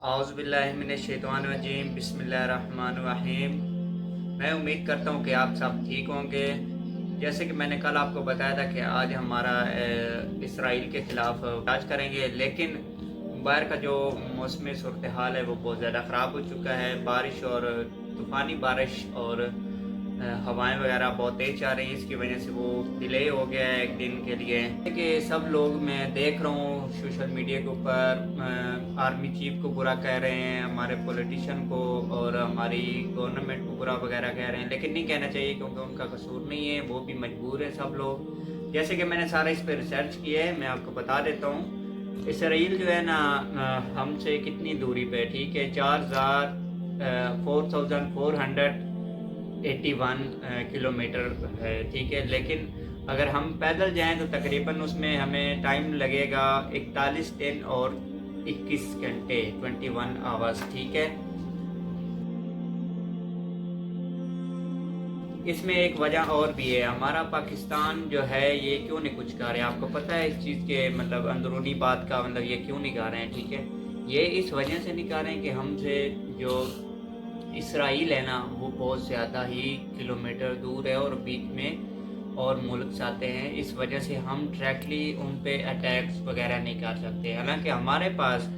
औज़ु बिल्लाहि मिनश्शैतानिर्रजीम बिस्मिल्लाहिर्रहमानिर्रहीम। मैं उम्मीद करता हूँ कि आप सब ठीक होंगे। जैसे कि मैंने कल आपको बताया था कि आज हमारा इसराइल के ख़िलाफ़ आज करेंगे, लेकिन बाहर का जो मौसमी सूरत हाल है वो बहुत ज़्यादा ख़राब हो चुका है। बारिश और तूफ़ानी बारिश और हवाएं वगैरह बहुत तेज़ आ रही हैं। इसकी वजह से वो डिले हो गया है एक दिन के लिए। कि सब लोग मैं देख रहा हूँ सोशल मीडिया के ऊपर आर्मी चीफ को बुरा कह रहे हैं, हमारे पॉलिटिशियन को और हमारी गवर्नमेंट को बुरा वगैरह कह रहे हैं, लेकिन नहीं कहना चाहिए क्योंकि उनका कसूर नहीं है, वो भी मजबूर है सब लोग। जैसे कि मैंने सारा इस पर रिसर्च किया है, मैं आपको बता देता हूँ। इसराइल जो है ना हमसे कितनी दूरी पे, ठीक है, 4,481 किलोमीटर है, ठीक है। लेकिन अगर हम पैदल जाएं तो तकरीबन उसमें हमें टाइम लगेगा 41 दिन और 21 घंटे 21 आवर्स, ठीक है। इसमें एक वजह और भी है, हमारा पाकिस्तान जो है ये क्यों नहीं कुछ कर रहे, आपको पता है इस चीज़ के मतलब अंदरूनी बात का मतलब ये क्यों नहीं कर रहे हैं, ठीक है। ये इस वजह से नहीं कर रहे हैं कि हमसे जो इसराइल है ना वो बहुत ज़्यादा ही किलोमीटर दूर है और बीच में और मुल्क आते हैं। इस वजह से हम डायरेक्टली उन पे अटैक्स वगैरह नहीं कर सकते। हालांकि हमारे पास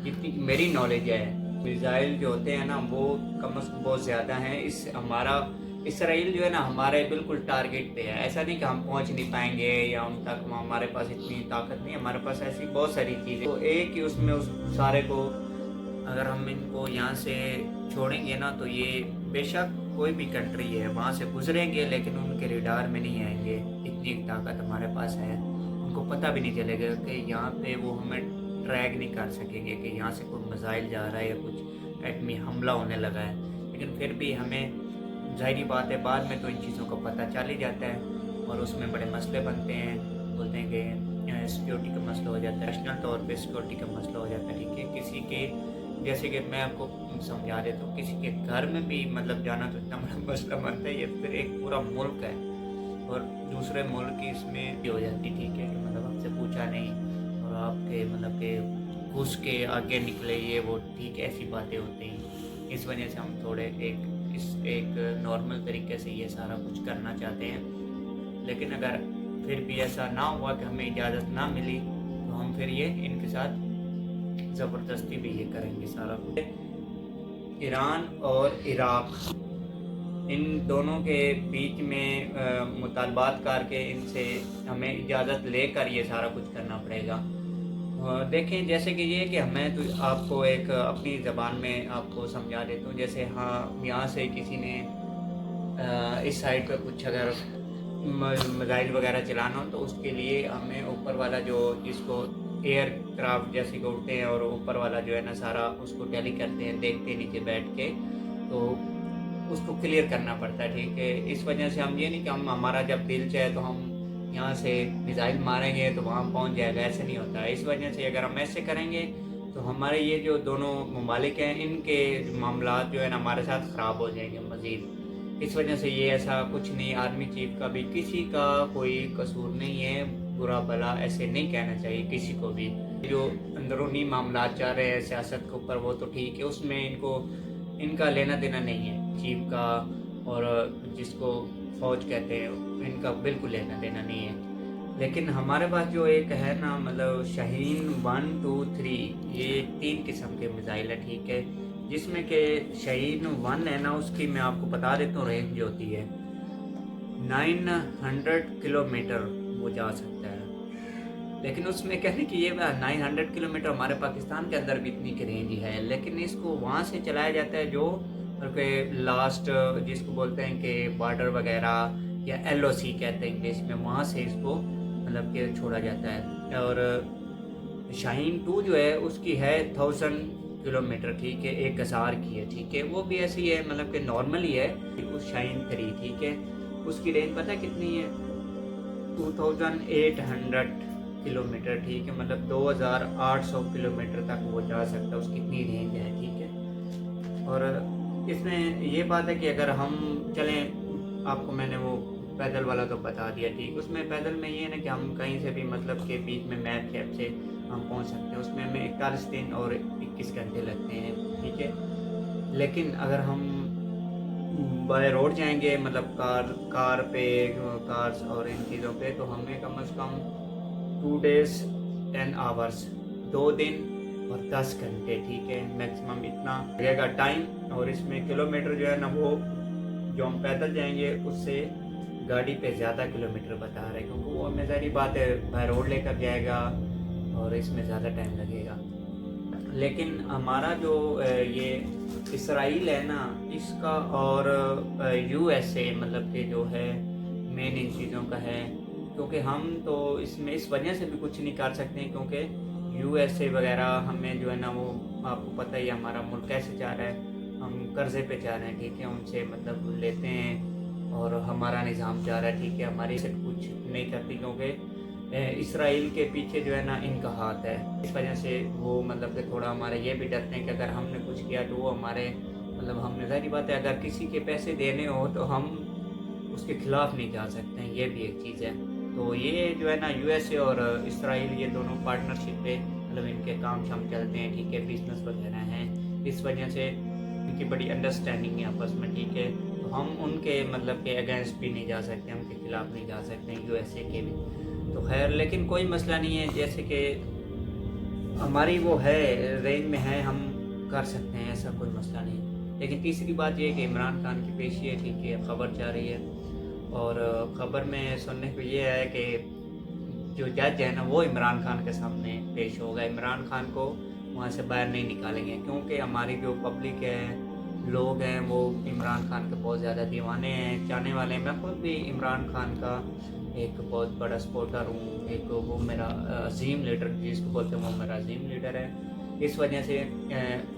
जितनी मेरी नॉलेज है, मिसाइल जो होते हैं ना वो कम अज़ कम बहुत ज़्यादा हैं। इस हमारा इसराइल जो है ना हमारे बिल्कुल टारगेट पे है। ऐसा नहीं कि हम पहुंच नहीं पाएंगे या उन तक हमारे पास इतनी ताकत नहीं, हमारे पास ऐसी बहुत सारी चीज़ें तो एक ही उसमें उस सारे को अगर हम इनको यहाँ से छोड़ेंगे ना तो ये बेशक कोई भी कंट्री है वहाँ से गुजरेंगे लेकिन उनके रेडार में नहीं आएंगे। इतनी ताकत हमारे पास है, उनको पता भी नहीं चलेगा कि यहाँ पे वो हमें ट्रैक नहीं कर सकेंगे कि यहाँ से कोई मिसाइल जा रहा है या कुछ एटमी हमला होने लगा है। लेकिन फिर भी हमें ज़ाहिरी बात है बाद में तो इन चीज़ों का पता चल ही जाता है और उसमें बड़े मसले बनते हैं। बोलते हैं कि सिक्योरिटी का मसला हो जाता है, नेशनल तौर पे सिक्योरिटी का मसला हो जाता है, ठीक है। किसी के जैसे कि मैं आपको समझा देता हूँ, किसी के घर में भी मतलब जाना तो इतना बड़ा मसला बनता है, ये फिर एक पूरा मुल्क है और दूसरे मुल्क की इसमें हो जाती, ठीक है, कि मतलब आपसे पूछा नहीं और आपके मतलब के घुस के आगे निकले ये वो, ठीक, ऐसी बातें होती हैं। इस वजह से हम थोड़े एक नॉर्मल तरीके से ये सारा कुछ करना चाहते हैं। लेकिन अगर फिर भी ऐसा ना हुआ कि हमें इजाज़त ना मिली तो हम फिर ये इनके साथ ज़बरदस्ती भी ये करेंगे सारा कुछ। ईरान और इराक़ इन दोनों के बीच में मुतालबात करके इनसे हमें इजाज़त लेकर ये सारा कुछ करना पड़ेगा। देखें जैसे कि ये कि हमें तो आपको एक अपनी ज़बान में आपको समझा देता हूँ। जैसे हाँ यहाँ से किसी ने इस साइड पर कुछ अगर मिसाइल वगैरह चलाना हो तो उसके लिए हमें ऊपर वाला जो जिसको एयर क्राफ्ट जैसे कि उड़ते हैं और ऊपर वाला जो है ना सारा उसको टैली करते हैं, देखते हैं नीचे बैठ के, तो उसको क्लियर करना पड़ता है, ठीक है। इस वजह से हम ये नहीं कि हम हमारा जब दिल चाहे तो हम यहाँ से मिसाइल मारेंगे तो वहाँ पहुँच जाएगा, ऐसे नहीं होता है। इस वजह से अगर हम ऐसे करेंगे तो हमारे ये जो दोनों ममालिक हैं इनके मामलात जो है ना हमारे साथ ख़राब हो जाएंगे मज़ीद। इस वजह से ये ऐसा कुछ नहीं, आर्मी चीफ का भी किसी का कोई कसूर नहीं है, बुरा भला ऐसे नहीं कहना चाहिए किसी को भी। जो अंदरूनी मामलात जा रहे हैं सियासत के ऊपर वो तो ठीक है, उसमें इनका लेना देना नहीं है चीफ का, और जिसको फ़ौज कहते हैं इनका बिल्कुल लेना देना नहीं है। लेकिन हमारे पास जो एक है ना मतलब शाहीन 1, 2, 3 ये 3 किस्म के मिसाइल है, ठीक है। जिसमें कि शाहीन 1 है ना उसकी मैं आपको बता देता हूँ रेंज होती है 900 किलोमीटर वो जा सकता है। लेकिन उसमें कहने की ये 900 किलोमीटर हमारे पाकिस्तान के अंदर भी इतनी की रेंज है, लेकिन इसको वहाँ से चलाया जाता है जो के लास्ट जिसको बोलते हैं कि बॉर्डर वगैरह या LOC कहते हैं इंग्लिश में, वहाँ से इसको मतलब कि छोड़ा जाता है। और शाहीन 2 जो है उसकी है 1000 किलोमीटर, ठीक है, 1000 की है, ठीक है। वो भी ऐसी है मतलब कि नॉर्मल ही है। उस शाहीन 3, ठीक है, उसकी रेंज पता कितनी है 2800 किलोमीटर, ठीक है, मतलब 2800 किलोमीटर तक वो जा सकता है, उसकी इतनी रेंज है, ठीक है। और इसमें ये बात है कि अगर हम चलें, आपको मैंने वो पैदल वाला तो बता दिया, ठीक। उसमें पैदल में ये है ना कि हम कहीं से भी मतलब के बीच में मैप शैप से हम पहुंच सकते हैं। उसमें हमें 41 दिन और 21 घंटे लगते हैं, ठीक है। लेकिन अगर हम बाय रोड जाएंगे, मतलब कार पे, कार्स और इन चीज़ों पे, तो हमें कम से कम 2 days 10 hours, 2 दिन और 10 घंटे, ठीक है, मैक्सिमम इतना लगेगा टाइम। और इसमें किलोमीटर जो है ना, वो जो हम पैदल जाएंगे उससे गाड़ी पे ज़्यादा किलोमीटर बता रहे हैं, क्योंकि वो हमें सारी बात है बाय रोड लेकर जाएगा और इसमें ज़्यादा टाइम लगेगा। लेकिन हमारा जो ये इसराइल है ना, इसका और USA मतलब कि जो है मेन इन चीज़ों का है, क्योंकि हम तो इसमें इस वजह से भी कुछ नहीं कर सकते हैं, क्योंकि USA वगैरह हमें जो है ना, वो आपको पता ही है हमारा मुल्क कैसे जा रहा है, हम कर्ज़े पे जा रहे हैं, ठीक है, उनसे मतलब लेते हैं और हमारा निज़ाम जा रहा है, ठीक है, हमारी से कुछ नहीं करती, क्योंकि इसराइल के पीछे जो है ना इनका हाथ है। इस वजह से वो मतलब कि थोड़ा हमारे ये भी डरते हैं कि अगर हमने कुछ किया तो वो हमारे मतलब हमने ज़ाहिर बात है अगर किसी के पैसे देने हो तो हम उसके खिलाफ़ नहीं जा सकते हैं, ये भी एक चीज़ है। तो ये जो है ना USA और इसराइल ये दोनों पार्टनरशिप पे मतलब इनके काम शाम चलते हैं, ठीक है, बिजनेस वगैरह हैं, इस वजह से इनकी बड़ी अंडरस्टैंडिंग है आपस में, ठीक है। तो हम उनके मतलब के अगेंस्ट भी नहीं जा सकते, उनके खिलाफ़ नहीं जा सकते हैं, USA के भी। तो खैर, लेकिन कोई मसला नहीं है, जैसे कि हमारी वो है रेंज में है, हम कर सकते हैं, ऐसा कोई मसला नहीं। लेकिन तीसरी बात ये है कि इमरान खान की पेशी है, ठीक है, ख़बर जा रही है और ख़बर में सुनने को ये है कि जो जज है ना वो इमरान खान के सामने पेश होगा, इमरान खान को वहाँ से बाहर नहीं निकालेंगे, क्योंकि हमारी जो पब्लिक है, लोग हैं, वो इमरान खान के बहुत ज़्यादा दीवाने हैं, चाहने वाले हैं। मैं खुद भी इमरान खान का एक बहुत बड़ा सपोर्टर हूँ, एक वो मेरा अजीम लीडर जिसको बोलते हैं वो मेरा अजीम लीडर है। इस वजह से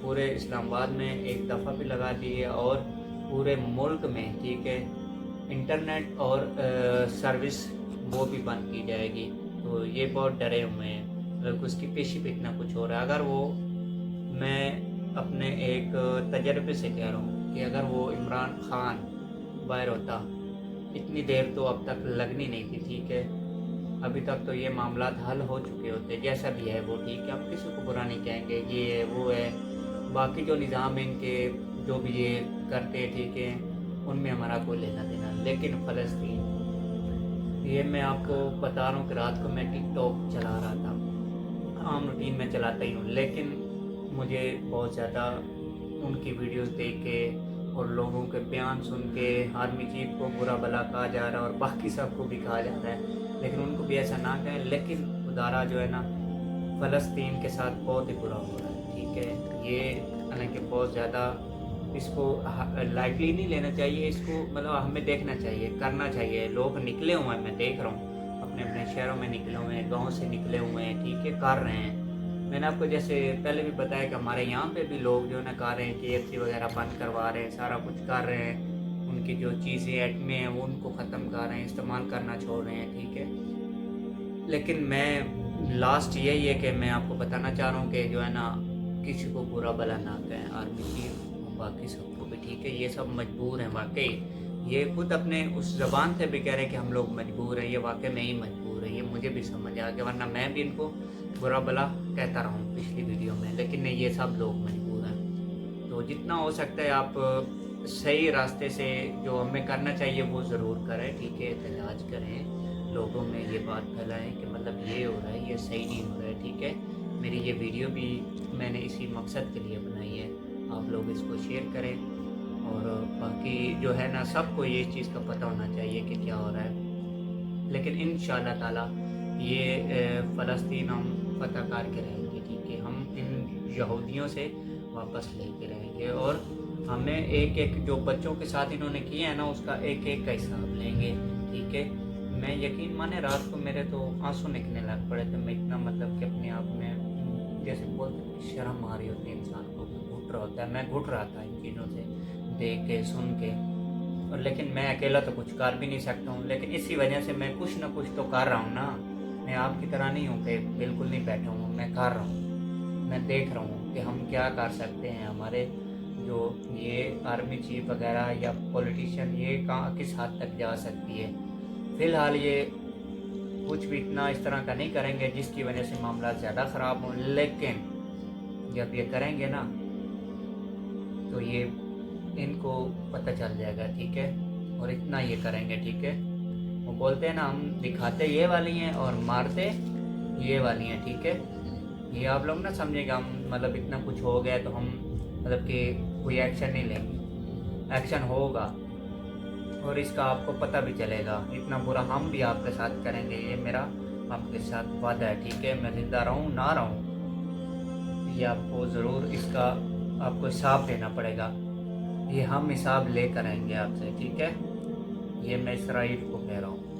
पूरे इस्लामाबाद में एक दफ़ा भी लगा दी है और पूरे मुल्क में, ठीक है, इंटरनेट और सर्विस वो भी बंद की जाएगी। तो ये बहुत डरे हुए हैं, मतलब उसकी पेशी पे इतना कुछ हो रहा है। अगर वो, मैं अपने एक तजर्बे से कह रहा हूँ कि अगर वो इमरान खान बाहर होता, इतनी देर तो अब तक लगनी नहीं थी, ठीक है, अभी तक तो ये मामला हल हो चुके होते, जैसा भी है वो, ठीक है, हम किसी को बुरा नहीं कहेंगे, ये है वो है, बाकी जो निज़ाम है इनके जो भी ये करते हैं, ठीक है, उनमें हमारा कोई लेना देना। लेकिन फ़लस्तीन, ये मैं आपको बता रहा हूँ कि रात को मैं टिकटॉक चला रहा था, आम रूटीन में चलाता ही हूँ, लेकिन मुझे बहुत ज़्यादा उनकी वीडियोस देख के और लोगों के बयान सुन के आर्मी चीफ को बुरा भला कहा जा रहा है और बाकी सबको भी कहा जा रहा है, लेकिन उनको भी ऐसा ना कहें। लेकिन खुदारा जो है ना, फ़लस्तीन के साथ बहुत ही बुरा हो रहा है, ठीक है, ये हालांकि बहुत ज़्यादा इसको लाइटली नहीं लेना चाहिए, इसको मतलब हमें देखना चाहिए, करना चाहिए। लोग निकले हुए हैं, मैं देख रहा हूँ, अपने अपने शहरों में निकले हुए हैं, गाँव से निकले हुए हैं, ठीक है, कर रहे हैं। मैंने आपको जैसे पहले भी बताया कि हमारे यहाँ पे भी लोग जो है ना कर रहे हैं, KFC वगैरह बंद करवा रहे हैं, सारा कुछ कर रहे हैं, उनकी जो चीज़ें एटमी हैं वो उनको ख़त्म कर रहे हैं, इस्तेमाल करना छोड़ रहे हैं, ठीक है। लेकिन मैं लास्ट यही है कि मैं आपको बताना चाह रहा हूँ कि जो है ना, किसी को बुरा भला ना कहें, आर्मी चीफ बाकी सबको भी, ठीक है, ये सब मजबूर हैं वाकई, ये खुद अपने उस ज़बान से भी कह रहे हैं कि हम लोग मजबूर हैं, ये वाकई में ही मजबूर है, ये मुझे भी समझ आ गया, वरना मैं भी इनको बुरा भला कहता रहा हूँ पिछली वीडियो में, लेकिन नहीं, ये सब लोग मजबूर हैं। तो जितना हो सकता है आप सही रास्ते से जो हमें करना चाहिए वो ज़रूर करें, ठीक है, इलाज करें, लोगों में ये बात फैलाएं कि मतलब ये हो रहा है, ये सही नहीं हो रहा है, ठीक है। मेरी ये वीडियो भी मैंने इसी मकसद के लिए बनाई है, आप लोग इसको शेयर करें और बाकी जो है ना, सबको ये चीज़ का पता होना चाहिए कि क्या हो रहा है। लेकिन इंशाअल्लाह ताला ये फ़लस्तीन हम फतह करके रहेंगे, ठीक है, हम इन यहूदियों से वापस लेके रहेंगे और हमें एक एक जो बच्चों के साथ इन्होंने किया है ना, उसका एक एक का हिसाब लेंगे, ठीक है। मैं यकीन माने रात को मेरे तो आंसू निकलने लग पड़े थे, मैं इतना मतलब कि अपने आप में जैसे बोलते शर्म आ रही होती है इंसान को, घुट रहा होता है, मैं घुट रहा था इन चीज़ों से देख के सुन के। और लेकिन मैं अकेला तो कुछ कर भी नहीं सकता हूँ, लेकिन इसी वजह से मैं कुछ ना कुछ तो कर रहा हूँ ना, मैं आपकी तरह नहीं हूँ कि बिल्कुल नहीं बैठा हूँ, मैं कर रहा हूँ, मैं देख रहा हूँ कि हम क्या कर सकते हैं। हमारे जो ये आर्मी चीफ वगैरह या पॉलिटिशियन ये कहाँ किस हद तक जा सकती है। फ़िलहाल ये कुछ भी इतना इस तरह का नहीं करेंगे जिसकी वजह से मामला ज़्यादा ख़राब हों, लेकिन जब ये करेंगे ना तो ये इनको पता चल जाएगा, ठीक है। और इतना ये करेंगे, ठीक है। वो बोलते हैं ना, हम दिखाते ये वाली हैं और मारते ये वाली हैं, ठीक है। ये आप लोग ना समझेगा, हम मतलब इतना कुछ हो गया तो हम मतलब कि कोई एक्शन नहीं लेंगे, एक्शन होगा और इसका आपको पता भी चलेगा। इतना बुरा हम भी आपके साथ करेंगे, ये मेरा आपके साथ वादा है, ठीक है। मैं जिंदा रहूँ ना रहूँ, ये आपको ज़रूर इसका आपको हिसाब देना पड़ेगा। ये हम हिसाब लेकर आएंगे आपसे, ठीक है। ये मैं इसराइल को कह रहा हूँ।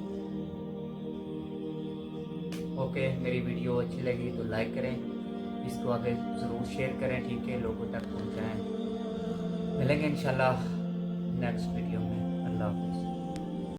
ओके, मेरी वीडियो अच्छी लगी तो लाइक करें, इसको आगे ज़रूर शेयर करें, ठीक है, लोगों तक पहुँचाएँ। मिलेंगे इंशाल्लाह नेक्स्ट वीडियो में। अल्लाह हाफ़िज़।